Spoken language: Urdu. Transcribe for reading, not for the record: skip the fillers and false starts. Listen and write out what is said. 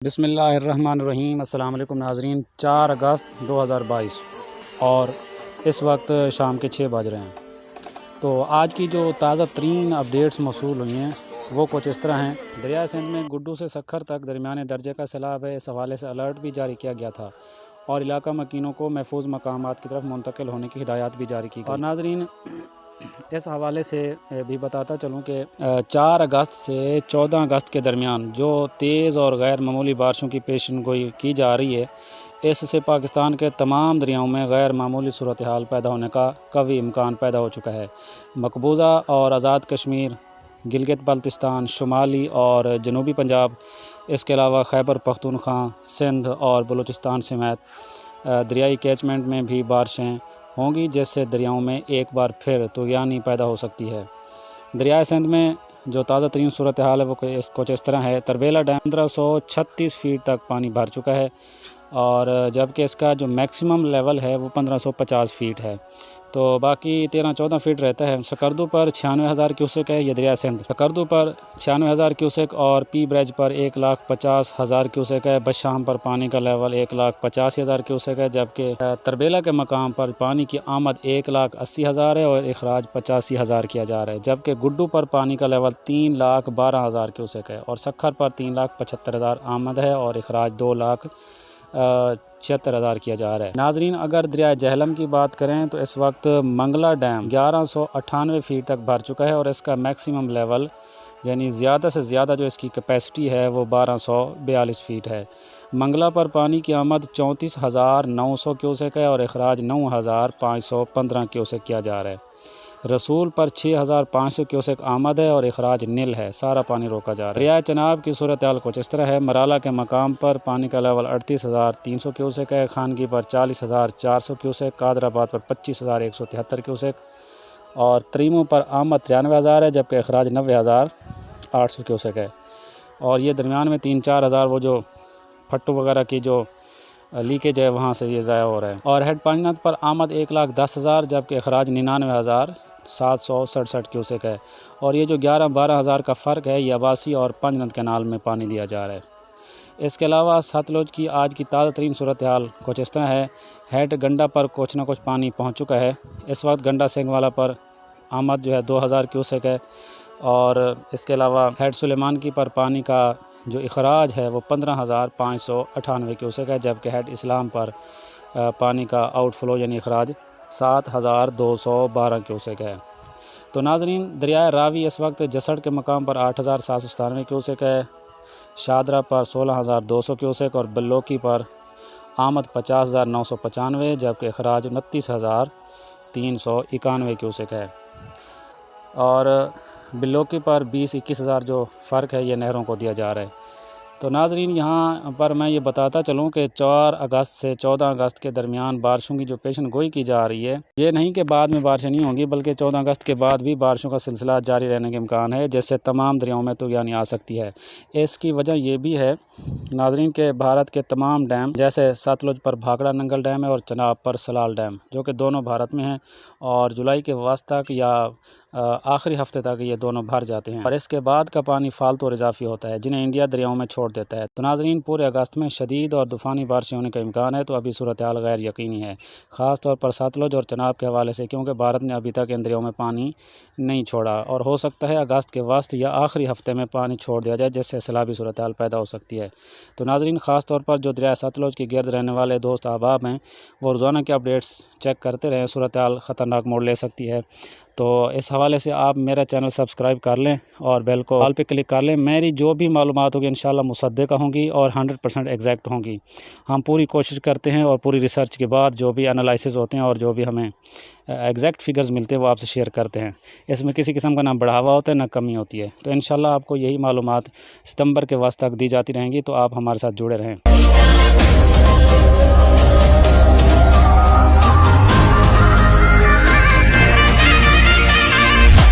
بسم اللہ الرحمن الرحیم۔ السلام علیکم ناظرین۔ 4 اگست 2022 اور اس وقت شام کے 6 بج رہے ہیں۔ تو آج کی جو تازہ ترین اپڈیٹس موصول ہوئی ہیں وہ کچھ اس طرح ہیں۔ دریائے سندھ میں گڈو سے سکھر تک درمیانے درجے کا سیلاب ہے۔ اس حوالے سے الرٹ بھی جاری کیا گیا تھا اور علاقہ مکینوں کو محفوظ مقامات کی طرف منتقل ہونے کی ہدایات بھی جاری کی گئی۔ اور ناظرین اس حوالے سے بھی بتاتا چلوں کہ 4 اگست سے 14 اگست کے درمیان جو تیز اور غیر معمولی بارشوں کی پیشن گوئی کی جا رہی ہے، اس سے پاکستان کے تمام دریاؤں میں غیر معمولی صورتحال پیدا ہونے کا قوی امکان پیدا ہو چکا ہے۔ مقبوضہ اور آزاد کشمیر، گلگت بلتستان، شمالی اور جنوبی پنجاب، اس کے علاوہ خیبر پختونخوا، سندھ اور بلوچستان سمیت دریائی کیچمنٹ میں بھی بارشیں ہوں گی، جس سے دریاؤں میں ایک بار پھر طغیانی پیدا ہو سکتی ہے۔ دریائے سندھ میں جو تازہ ترین صورتحال ہے وہ کچھ اس طرح ہے۔ تربیلا ڈیم 1536 فیٹ تک پانی بھر چکا ہے اور جبکہ اس کا جو میکسیمم لیول ہے وہ 1550 فیٹ ہے، تو باقی 13-14 فیٹ رہتا ہے۔ سکردو پر 96,000 کیوسک ہے یہ دریائے سندھ، سکردو پر 96,000 کیوسک اور پی برج پر 1,50,000 کیوسک ہے۔ بشام پر پانی کا لیول 1,85,000 کیوسک ہے، جبکہ تربیلا کے مقام پر پانی کی آمد 1,80,000 ہے اور اخراج 85,000 کیا جا رہا ہے، جبکہ گڈو پر پانی کا لیول 3,12,000 کیوسک ہے اور سکھر پر 3,75,000 آمد ہے اور اخراج 2,76,000 کیا جا رہا ہے۔ ناظرین اگر دریائے جہلم کی بات کریں تو اس وقت منگلا ڈیم 1198 فیٹ تک بھر چکا ہے اور اس کا میکسیمم لیول یعنی زیادہ سے زیادہ جو اس کی کیپیسٹی ہے وہ 1242 فیٹ ہے۔ منگلا پر پانی کی آمد 34,900 کیوسک ہے اور اخراج 9,515 کیوسک کیا جا رہا ہے۔ رسول پر 6,500 کیوسک آمد ہے اور اخراج نل ہے، سارا پانی روکا جا رہا ہے۔ دریائے چناب کی صورتحال کچھ اس طرح ہے۔ مرالہ کے مقام پر پانی کا لیول 38,300 کیوسک ہے، خانگی پر 40,400 کیوسک، قادر آباد پر 25,173 کیوسک اور تریمو پر آمد 93,000 ہے، جبکہ اخراج 90,800 کیوسک ہے۔ اور یہ درمیان میں 3-4 ہزار وہ جو پھٹو وغیرہ کی جو لیکیج ہے وہاں سے یہ ضائع ہو رہا ہے۔ اور ہیڈ پانچنت پر آمد 1,10,000 جبکہ اخراج 99,767 کیوسک ہے۔ اور یہ جو 11-12 ہزار کا فرق ہے یہ عباسی اور پنجنت کینال میں پانی دیا جا رہا ہے۔ اس کے علاوہ ستلج کی آج کی تازہ ترین صورتحال کچھ اس طرح ہے۔ ہیڈ گنڈا پر کچھ نہ کچھ پانی پہنچ چکا ہے۔ اس وقت گنڈا سنگھ والا پر آمد جو ہے 2,000 کیوسک ہے اور اس کے علاوہ ہیڈ سلیمان کی پر پانی کا جو اخراج ہے وہ 15,598 کیوسک ہے، جبکہ ہیڈ اسلام پر پانی کا آؤٹ فلو یعنی اخراج 7,212 کیوسک ہے۔ تو ناظرین دریائے راوی اس وقت جسڑ کے مقام پر 8,797 کیوسک ہے، شادرہ پر 16,200 کیوسک اور بلوکی پر آمد 50,995 جبکہ اخراج 29,391 کیوسک ہے۔ اور بلوکی پر 20-21 ہزار جو فرق ہے یہ نہروں کو دیا جا رہا ہے۔ تو ناظرین یہاں پر میں یہ بتاتا چلوں کہ 4 اگست سے 14 اگست کے درمیان بارشوں کی جو پیشن گوئی کی جا رہی ہے، یہ نہیں کہ بعد میں بارشیں نہیں ہوں گی بلکہ 14 اگست کے بعد بھی بارشوں کا سلسلہ جاری رہنے کے امکان ہے، جس سے تمام دریاؤں میں طغیانی آ سکتی ہے۔ اس کی وجہ یہ بھی ہے ناظرین کہ بھارت کے تمام ڈیم جیسے ستلج پر بھاکڑا ننگل ڈیم ہے اور چناب پر سلال ڈیم جو کہ دونوں بھارت میں ہیں اور جولائی کے وسط تک یا آخری ہفتے تک یہ دونوں بھر جاتے ہیں اور اس کے بعد کا پانی فالتو اور اضافی ہوتا ہے جنہیں انڈیا دریاؤں میں چھوڑ دیتا ہے۔ تو ناظرین پورے اگست میں شدید اور طوفانی بارشیں ہونے کا امکان ہے، تو ابھی صورتحال غیر یقینی ہے، خاص طور پر ستلج اور چناب کے حوالے سے، کیونکہ بھارت نے ابھی تک ان دریاؤں میں پانی نہیں چھوڑا اور ہو سکتا ہے اگست کے وسط یا آخری ہفتے میں پانی چھوڑ دیا جائے، جس سے سیلابی صورتحال پیدا ہو سکتی ہے۔ تو ناظرین خاص طور پر جو دریائے ستلج کے گرد رہنے والے دوست احباب ہیں وہ روزانہ کے اپڈیٹس چیک کرتے رہیں، صورتحال خطرناک موڑ لے سکتی ہے۔ تو اس حوالے سے آپ میرا چینل سبسکرائب کر لیں اور بیل کو آل پہ کلک کر لیں۔ میری جو بھی معلومات ہوگی انشاءاللہ مصدقہ ہوں گی اور 100% ایگزیکٹ ہوں گی۔ ہم پوری کوشش کرتے ہیں اور پوری ریسرچ کے بعد جو بھی انالائسز ہوتے ہیں اور جو بھی ہمیں ایگزیکٹ فگرز ملتے ہیں وہ آپ سے شیئر کرتے ہیں۔ اس میں کسی قسم کا نہ بڑھاوا ہوتا ہے نہ کمی ہوتی ہے۔ تو انشاءاللہ آپ کو یہی معلومات ستمبر کے وسط تک دی جاتی رہیں گی، تو آپ ہمارے ساتھ جڑے رہیں۔